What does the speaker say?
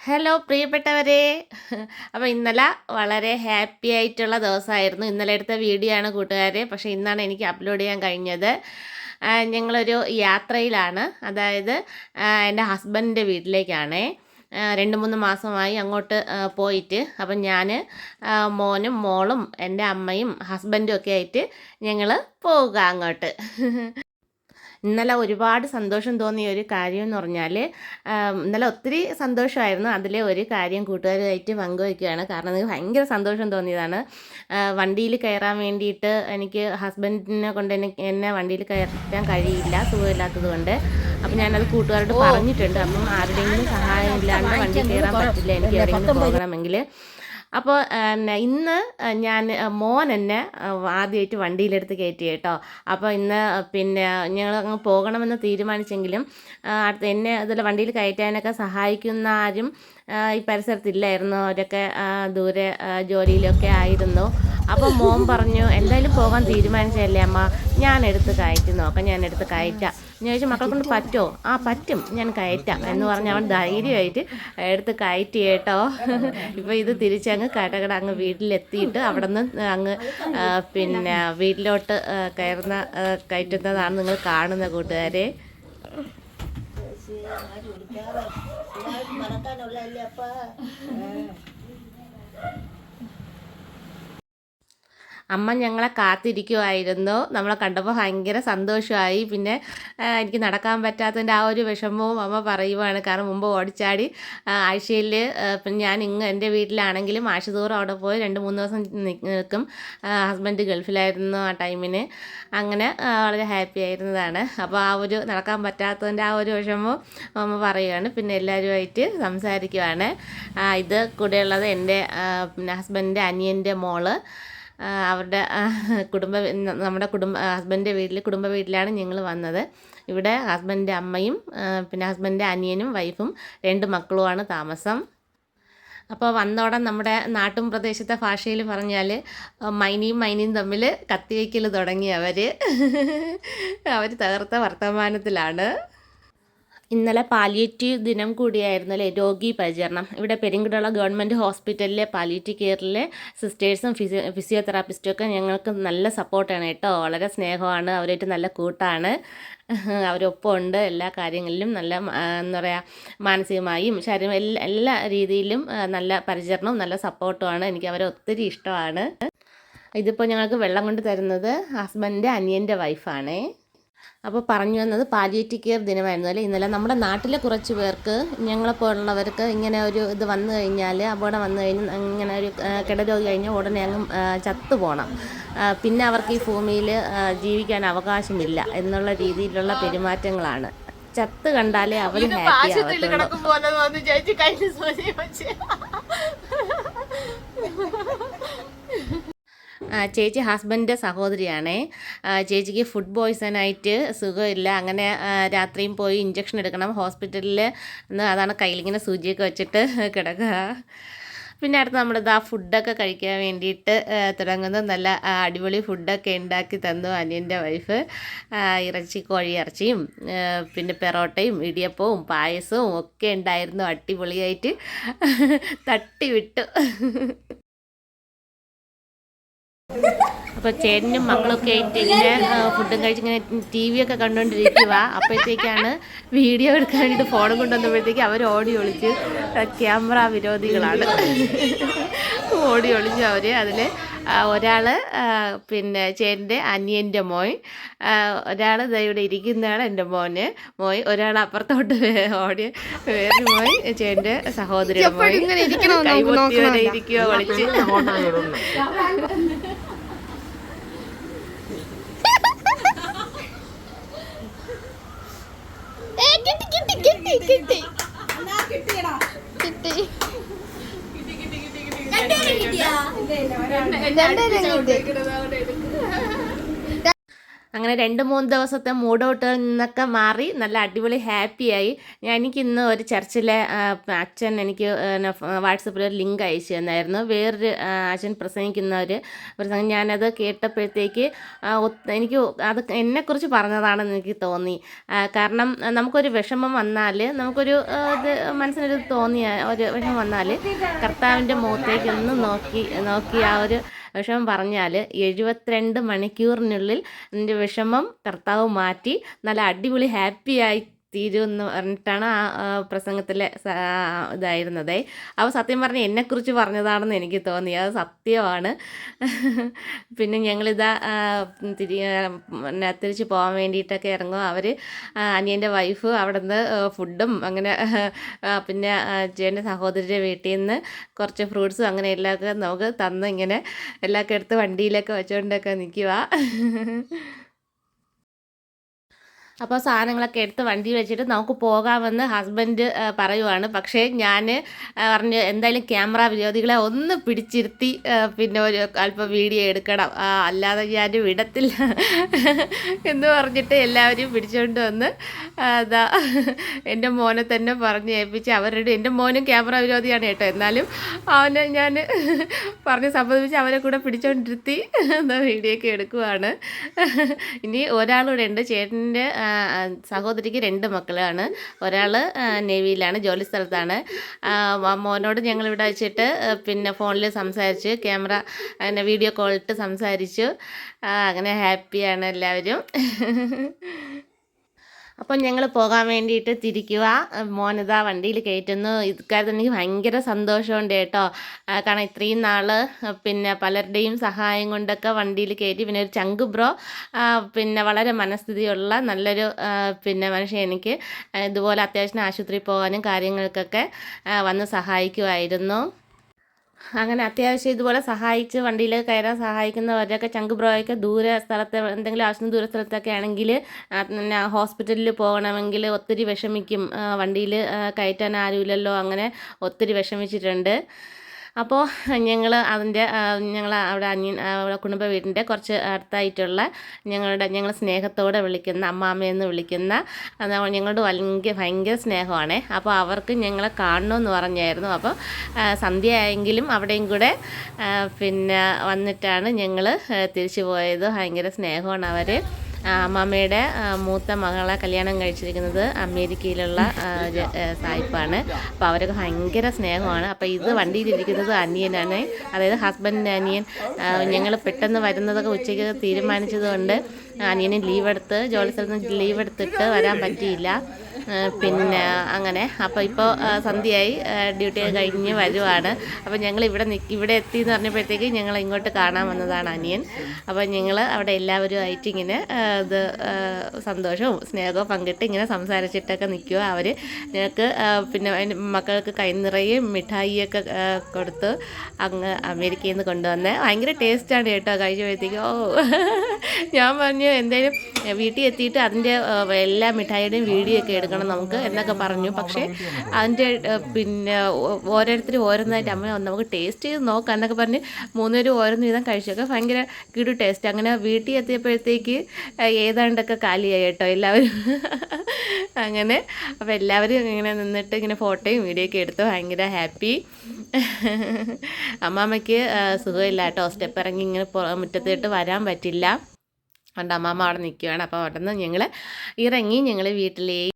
Hello പ്രിയപ്പെട്ടവരെ. അപ്പോൾ ഇന്നലെ വളരെ ഹാപ്പി ആയിട്ടുള്ള ദിവസമായിരുന്നു. ഇന്നലെ എടുത്ത വീഡിയോ ആണ് കൂട്ടുകാരെ. പക്ഷേ ഇന്നാണ് എനിക്ക് അപ്ലോഡ് ചെയ്യാൻ കഴിഞ്ഞത്. ഞങ്ങളൊരു യാത്രയിലാണ്. അതായത് എൻ്റെ ഹസ്ബൻഡിൻ്റെ വീട്ടിലേക്കാണേ. 2-3 മാസമായി അങ്ങോട്ട് പോയിട്ട്. അപ്പം ഞാൻ മോനും മോളും എൻ്റെ അമ്മയും ഹസ്ബൻഡും ഒക്കെ ആയിട്ട് ഞങ്ങൾ പോവുക അങ്ങോട്ട്. ഇന്നലെ ഒരുപാട് സന്തോഷം തോന്നിയ ഒരു കാര്യം എന്ന് പറഞ്ഞാൽ, ഇന്നലെ ഒത്തിരി സന്തോഷമായിരുന്നു. അതിലെ ഒരു കാര്യം കൂട്ടുകാരുമായിട്ട് പങ്കുവയ്ക്കുകയാണ്. കാരണം എനിക്ക് ഭയങ്കര സന്തോഷം തോന്നിയതാണ്. വണ്ടിയിൽ കയറാൻ വേണ്ടിയിട്ട് എനിക്ക് ഹസ്ബൻഡിനെ കൊണ്ട് എന്നെ വണ്ടിയിൽ കയറ്റാൻ കഴിയില്ല, സുഖമില്ലാത്തത് കൊണ്ട്. അപ്പം ഞാനത് കൂട്ടുകാരോട് പറഞ്ഞിട്ടുണ്ട്. അപ്പം ആരുടെയെങ്കിലും സഹായം ഇല്ലാണ്ട് വണ്ടി കയറാൻ പറ്റില്ല, എനിക്ക് എവിടെയെങ്കിലും പോകണമെങ്കിൽ. അപ്പോൾ ഇന്ന് ഞാൻ മോൻ എന്നെ ആദ്യമായിട്ട് വണ്ടിയിലെടുത്ത് കയറ്റി കേട്ടോ. അപ്പോൾ ഇന്ന് പിന്നെ ഞങ്ങൾ അങ്ങ് പോകണമെന്ന് തീരുമാനിച്ചെങ്കിലും എന്നെ അതിൽ വണ്ടിയിൽ കയറ്റാനൊക്കെ സഹായിക്കുന്ന ആരും ഈ പരിസരത്തില്ലായിരുന്നു. അവരൊക്കെ ദൂരെ ജോലിയിലൊക്കെ ആയിരുന്നു. അപ്പോൾ മോൻ പറഞ്ഞു, എന്തായാലും പോകാൻ തീരുമാനിച്ചതല്ലേ അമ്മ, ഞാനെടുത്ത് കയറ്റി നോക്കാം, ഞാനെടുത്ത് കയറ്റാം. ഞാൻ ചോദിച്ചു, മക്കളെ കൊണ്ട് പറ്റുമോ? ആ പറ്റും, ഞാൻ കയറ്റാം എന്ന് പറഞ്ഞ് അവൻ ധൈര്യമായിട്ട് എടുത്ത് കയറ്റി കേട്ടോ. ഇപ്പോൾ ഇത് തിരിച്ചങ്ങ് കടകട അങ്ങ് വീട്ടിലെത്തിയിട്ട് അവിടെ നിന്ന് അങ്ങ് പിന്നെ വീട്ടിലോട്ട് കയറ്റുന്നതാണ് നിങ്ങൾ കാണുന്ന കൂട്ടുകാരെ. അമ്മ ഞങ്ങളെ കാത്തിരിക്കുമായിരുന്നു. നമ്മളെ കണ്ടപ്പോൾ ഭയങ്കര സന്തോഷമായി. പിന്നെ എനിക്ക് നടക്കാൻ പറ്റാത്തതിൻ്റെ ആ ഒരു വിഷമവും അമ്മ പറയുവാണ്. കാരണം മുമ്പ് ഓടിച്ചാടി ആഴ്ചയിൽ ഞാൻ എൻ്റെ വീട്ടിലാണെങ്കിലും ആഴ്ചതോറും അവിടെ പോയി 2-3 ദിവസം നിൽക്കും. ഹസ്ബൻഡ് ഗൾഫിലായിരുന്നു ആ ടൈമിന്. അങ്ങനെ വളരെ ഹാപ്പി ആയിരുന്നതാണ്. അപ്പോൾ ആ ഒരു നടക്കാൻ പറ്റാത്തതിൻ്റെ ആ ഒരു വിഷമവും അമ്മ പറയുകയാണ്. പിന്നെ എല്ലാവരുമായിട്ട് സംസാരിക്കുവാണ്. ഇത് കൂടെയുള്ളത് എൻ്റെ ഹസ്ബൻഡിൻ്റെ അനിയൻ്റെ മോള്. അവരുടെ നമ്മുടെ ഹസ്ബൻഡിൻ്റെ കുടുംബ വീട്ടിലാണ് ഞങ്ങൾ വന്നത്. ഇവിടെ ഹസ്ബൻഡിൻ്റെ അമ്മയും പിന്നെ ഹസ്ബൻഡിൻ്റെ അനിയനും വൈഫും 2 മക്കളുമാണ് താമസം. അപ്പോൾ വന്നോടെ നമ്മുടെ നാട്ടും പ്രദേശത്തെ ഭാഷയിൽ പറഞ്ഞാൽ മൈനിയും തമ്മിൽ കത്തിവയ്ക്കൽ തുടങ്ങി അവർ തകർത്ത വർത്തമാനത്തിലാണ്. ഇന്നലെ പാലിയേറ്റീവ് ദിനം കൂടിയായിരുന്നു അല്ലേ, രോഗി പരിചരണം. ഇവിടെ പെരിങ്ങടുള്ള ഗവൺമെൻറ് ഹോസ്പിറ്റലിലെ പാലിയേറ്റീവ് കെയറിലെ സിസ്റ്റേഴ്സും ഫിസിയോതെറാപ്പിസ്റ്റും ഒക്കെ ഞങ്ങൾക്ക് നല്ല സപ്പോർട്ടാണ് കേട്ടോ. വളരെ സ്നേഹമാണ്, അവരായിട്ട് നല്ല കൂട്ടാണ്. അവരൊപ്പം ഉണ്ട് എല്ലാ കാര്യങ്ങളിലും. നല്ല എന്താ പറയുക, മാനസികമായും ശരീരം എല്ലാ രീതിയിലും നല്ല പരിചരണവും നല്ല സപ്പോർട്ടുമാണ്. എനിക്ക് അവരെ ഒത്തിരി ഇഷ്ടമാണ്. ഇതിപ്പോൾ ഞങ്ങൾക്ക് വെള്ളം കൊണ്ട് തരുന്നത് ഹസ്ബൻഡിൻ്റെ അനിയൻ്റെ വൈഫാണേ. അപ്പോൾ പറഞ്ഞു വന്നത് പാലിയേറ്റീവ് കെയർ ദിനമായിരുന്നു അല്ലേ ഇന്നലെ. നമ്മുടെ നാട്ടിലെ കുറച്ച് പേർക്ക്, ഞങ്ങളെപ്പോലുള്ളവർക്ക് ഇങ്ങനെ ഒരു ഇത് വന്നു കഴിഞ്ഞാൽ, അപകടം വന്നു കഴിഞ്ഞാൽ, ഇങ്ങനെ ഒരു കിടരോഗി കഴിഞ്ഞാൽ ഉടനെ അങ്ങ് ചത്തു പോകണം. പിന്നെ അവർക്ക് ഈ ഭൂമിയിൽ ജീവിക്കാൻ അവകാശമില്ല എന്നുള്ള രീതിയിലുള്ള പെരുമാറ്റങ്ങളാണ്. ചത്ത് കണ്ടാലേ അവർ ഹാപ്പി ആവത്തുള്ളൂ. ചേച്ചി ഹസ്ബൻഡിൻ്റെ സഹോദരിയാണേ. ചേച്ചിക്ക് ഫുഡ് പോയ്സണായിട്ട് സുഖമില്ല. അങ്ങനെ രാത്രിയും പോയി ഇഞ്ചക്ഷൻ എടുക്കണം ഹോസ്പിറ്റലിൽ. അതാണ് കയ്യിലിങ്ങനെ സൂചിയൊക്കെ വെച്ചിട്ട് കിടക്കുക. പിന്നെ അടുത്ത് നമ്മളിത് ഫുഡൊക്കെ കഴിക്കാൻ വേണ്ടിയിട്ട് തുടങ്ങുന്നു. നല്ല അടിപൊളി ഫുഡൊക്കെ ഉണ്ടാക്കി തന്നു അനിയൻ്റെ വൈഫ്. കോഴി ഇറച്ചിയും പിന്നെ പെറോട്ടയും ഇടിയപ്പവും പായസവും ഒക്കെ ഉണ്ടായിരുന്നു. അടിപൊളിയായിട്ട് തട്ടി വിട്ടു. അപ്പോൾ ചേട്ടനും മക്കളൊക്കെ ആയിട്ട് ഇങ്ങനെ ഫുഡും കഴിച്ചിങ്ങനെ TV ഒക്കെ കണ്ടുകൊണ്ടിരിക്കുക. അപ്പോഴത്തേക്കാണ് വീഡിയോ എടുക്കാൻ വേണ്ടിയിട്ട് ഫോണും കൊണ്ടുവന്നപ്പോഴത്തേക്ക് അവർ ഓടി ഒളിച്ച്, ക്യാമറ വിരോധികളാണ്, ഓടി ഒളിച്ചു അവർ. അതിൽ ഒരാൾ പിന്നെ ചേട്ടൻ്റെ അനിയൻ്റെ മോൻ, ഒരാൾ ഇവിടെ ഇരിക്കുന്നതാണ് എൻ്റെ മോന് മോയ്, ഒരാൾ അപ്പുറത്തോട്ട് ഓടി വേറെ മോയ് ചേട്ടൻ്റെ സഹോദരിയുടെ മോയ് കൈപൊത്തി വരെ ഇരിക്കുക ഒളിച്ച്. അങ്ങനെ 2-3 ദിവസത്തെ മൂഡ് ഔട്ടിൽ നിന്നൊക്കെ മാറി നല്ല അടിപൊളി ഹാപ്പിയായി. എനിക്കിന്ന് ഒരു ചർച്ചിലെ അച്ഛൻ എനിക്ക് വാട്സപ്പിൽ ഒരു ലിങ്ക് അയച്ചു തന്നായിരുന്നു. വേറൊരു അച്ഛൻ പ്രസംഗിക്കുന്ന ഒരു പ്രസംഗം. ഞാനത് കേട്ടപ്പോഴത്തേക്ക് എനിക്ക് അത് എന്നെക്കുറിച്ച് പറഞ്ഞതാണെന്ന് എനിക്ക് തോന്നി. കാരണം നമുക്കൊരു വിഷമം വന്നാൽ, നമുക്കൊരു ഇത് മനസ്സിനൊരു തോന്നിയ ഒരു വിഷമം വന്നാൽ കർത്താവിൻ്റെ മുഖത്തേക്ക് ഒന്ന് നോക്കി ആ ഒരു വിഷമം പറഞ്ഞാൽ 72 മണിക്കൂറിനുള്ളിൽ എൻ്റെ വിഷമം കർത്താവ് മാറ്റി നല്ല അടിപൊളി ഹാപ്പിയായി തീരുമെന്ന് പറഞ്ഞിട്ടാണ് ആ പ്രസംഗത്തിലെ ഇതായിരുന്നത്. അപ്പോൾ സത്യം പറഞ്ഞാൽ എന്നെക്കുറിച്ച് പറഞ്ഞതാണെന്ന് എനിക്ക് തോന്നി. അത് സത്യമാണ്. പിന്നെ ഞങ്ങളിതാ തിരിച്ച് പോകാൻ വേണ്ടിയിട്ടൊക്കെ ഇറങ്ങും. അവർ അനിയൻ്റെ വൈഫ് അവിടെ നിന്ന് ഫുഡും അങ്ങനെ പിന്നെ ചേട്ടൻ്റെ സഹോദരിയുടെ വീട്ടിൽ നിന്ന് കുറച്ച് ഫ്രൂട്ട്സും അങ്ങനെ എല്ലാമൊക്കെ നമുക്ക് തന്ന് ഇങ്ങനെ എല്ലാമൊക്കെ എടുത്ത് വണ്ടിയിലൊക്കെ വെച്ചുകൊണ്ടൊക്കെ നിൽക്കുക. അപ്പോൾ സാധനങ്ങളൊക്കെ എടുത്ത് വണ്ടി വെച്ചിട്ട് നമുക്ക് പോകാമെന്ന് ഹസ്ബൻഡ് പറയുവാണ്. പക്ഷേ ഞാൻ പറഞ്ഞു എന്തായാലും ക്യാമറ വിരോധികളെ ഒന്ന് പിടിച്ചിരുത്തി പിന്നെ ഒരു അല്പം വീഡിയോ എടുക്കണം, അല്ലാതെ ഞാൻ വിടത്തില്ല എന്ന് പറഞ്ഞിട്ട് എല്ലാവരെയും പിടിച്ചുകൊണ്ട് വന്ന് അതാ എൻ്റെ മോനെ തന്നെ പറഞ്ഞ് ഏൽപ്പിച്ച് അവരുടെ, എൻ്റെ മോനും ക്യാമറ വിരോധിയാണ് കേട്ടോ, എന്നാലും അവനെ ഞാൻ പറഞ്ഞ് സമ്മതിപ്പിച്ച് അവരെ കൂടെ പിടിച്ചുകൊണ്ടിരുത്തി എന്താ വീഡിയോ ഒക്കെ എടുക്കുവാണ്. ഇനി ഒരാളിവിടെ ഉണ്ട്. ചേട്ടൻ്റെ സഹോദരിക്ക് 2 മക്കളാണ്. ഒരാൾ നേവിയിലാണ്, ജോലി സ്ഥലത്താണ്. മോനോട് ഞങ്ങളിവിടെ വെച്ചിട്ട് പിന്നെ ഫോണിൽ സംസാരിച്ച്, ക്യാമറ വീഡിയോ കോളിട്ട് സംസാരിച്ചു. അങ്ങനെ ഹാപ്പിയാണ് എല്ലാവരും. അപ്പം ഞങ്ങൾ പോകാൻ വേണ്ടിയിട്ട് തിരിക്കുക. മോനിതാ വണ്ടിയിൽ കയറ്റുന്നു. ഇക്കാര്യത്തിൽ എനിക്ക് ഭയങ്കര സന്തോഷമുണ്ട് കേട്ടോ. കാരണം ഇത്രയും നാൾ പിന്നെ പലരുടെയും സഹായം കൊണ്ടൊക്കെ വണ്ടിയിൽ കയറ്റി. പിന്നെ ഒരു ചങ്ക് ബ്രോ പിന്നെ വളരെ മനസ്ഥിതിയുള്ള നല്ലൊരു പിന്നെ മനുഷ്യൻ എനിക്ക് ഇതുപോലെ അത്യാവശ്യം ആശുപത്രിയിൽ പോകാനും കാര്യങ്ങൾക്കൊക്കെ വന്ന് സഹായിക്കുമായിരുന്നു. അങ്ങനെ അത്യാവശ്യം ഇതുപോലെ സഹായിച്ച് വണ്ടിയിൽ കയറാൻ സഹായിക്കുന്നവരൊക്കെ ചങ്ക് ബ്രോയൊക്കെ ദൂര സ്ഥലത്ത് എന്തെങ്കിലും ആവശ്യം ദൂര സ്ഥലത്തൊക്കെ ആണെങ്കിൽ പിന്നെ ഹോസ്പിറ്റലിൽ പോകണമെങ്കിൽ ഒത്തിരി വിഷമിക്കും. വണ്ടിയിൽ കയറ്റാൻ ആരുമില്ലല്ലോ, അങ്ങനെ ഒത്തിരി വിഷമിച്ചിട്ടുണ്ട്. അപ്പോൾ ഞങ്ങൾ അവിടെ അവിടെ കുടുംബ വീടിൻ്റെ കുറച്ച് അടുത്തായിട്ടുള്ള ഞങ്ങൾ സ്നേഹത്തോടെ വിളിക്കുന്ന അമ്മാമ്മയെന്ന് വിളിക്കുന്ന ഞങ്ങളോട് ഭയങ്കര സ്നേഹമാണ്. അപ്പോൾ അവർക്ക് ഞങ്ങളെ കാണണമെന്ന് പറഞ്ഞായിരുന്നു. അപ്പോൾ സന്ധ്യ ആയെങ്കിലും അവിടെയും കൂടെ പിന്നെ വന്നിട്ടാണ് ഞങ്ങൾ തിരിച്ചു പോയത്. ഭയങ്കര സ്നേഹമാണ് അവർ. അമ്മാമ്മയുടെ മൂത്ത മകളെ കല്യാണം കഴിച്ചിരിക്കുന്നത് അമേരിക്കയിലുള്ള ഒരു സായിപ്പാണ്. അപ്പോൾ അവരൊക്കെ ഭയങ്കര സ്നേഹമാണ്. അപ്പോൾ ഇത് വണ്ടിയിലിരിക്കുന്നത് അനിയനാണ്, അതായത് ഹസ്ബൻഡിൻ്റെ അനിയൻ. ഞങ്ങൾ പെട്ടെന്ന് വരുന്നതൊക്കെ ഉച്ചയ്ക്ക് തീരുമാനിച്ചതുകൊണ്ട് അനിയന് ജോലി സ്ഥലത്ത് നിന്ന് ലീവ് എടുത്തിട്ട് വരാൻ പറ്റിയില്ല. പിന്നെ അങ്ങനെ അപ്പോൾ ഇപ്പോൾ സന്ധ്യയായി, ഡ്യൂട്ടി കഴിഞ്ഞ് വരുവാണ്. അപ്പോൾ ഞങ്ങൾ ഇവിടെ എത്തി എന്ന് പറഞ്ഞപ്പോഴത്തേക്ക് ഞങ്ങൾ ഇങ്ങോട്ട് കാണാൻ വന്നതാണ് അനിയൻ. അപ്പോൾ ഞങ്ങൾ അവിടെ എല്ലാവരുമായിട്ട് ഇങ്ങനെ ഇത് സന്തോഷവും സ്നേഹവും പങ്കിട്ട് ഇങ്ങനെ സംസാരിച്ചിട്ടൊക്കെ നിൽക്കുക. അവർ ഞങ്ങൾക്ക് പിന്നെ മക്കൾക്ക് കൈ നിറയെ മിഠായിയൊക്കെ കൊടുത്ത് അങ്ങ് അമേരിക്കയിൽ നിന്ന് കൊണ്ടുവന്ന്. ഭയങ്കര ടേസ്റ്റാണ് കേട്ടോ കഴിച്ചപ്പോഴത്തേക്ക്. ഞാൻ പറഞ്ഞു എന്തായാലും വീട്ടിൽ എത്തിയിട്ട് അതിൻ്റെ എല്ലാ മിഠായിയുടെയും വീഡിയോ ഒക്കെ എടുക്കണം നമുക്ക് എന്നൊക്കെ പറഞ്ഞു. പക്ഷേ അതിൻ്റെ പിന്നെ ഓരോരുത്തരും ഓരോന്നായിട്ട് അമ്മ നമുക്ക് ടേസ്റ്റ് ചെയ്ത് നോക്കാം എന്നൊക്കെ പറഞ്ഞ് 3 പേരും ഓരോന്ന് വീതം കഴിച്ചൊക്കെ ഭയങ്കര കിടു ടേസ്റ്റ്. അങ്ങനെ വീട്ടിൽ എത്തിയപ്പോഴത്തേക്ക് ഏതാണ്ടൊക്കെ കാലിയായി കേട്ടോ എല്ലാവരും. അങ്ങനെ അപ്പോൾ എല്ലാവരും ഇങ്ങനെ നിന്നിട്ട് ഇങ്ങനെ ഫോട്ടോയും വീഡിയോ ഒക്കെ എടുത്ത് ഭയങ്കര ഹാപ്പി. അമ്മാമ്മയ്ക്ക് സുഖമില്ല കേട്ടോ, സ്റ്റെപ്പ് ഇറങ്ങി ഇങ്ങനെ മുറ്റത്തിട്ട് വരാൻ പറ്റില്ല. അതുകൊണ്ട് അമ്മാമ്മ അവിടെ നിൽക്കുകയാണ്. അപ്പോൾ അവിടെ നിന്ന് ഞങ്ങൾ ഇറങ്ങി ഞങ്ങൾ വീട്ടിലേക്ക്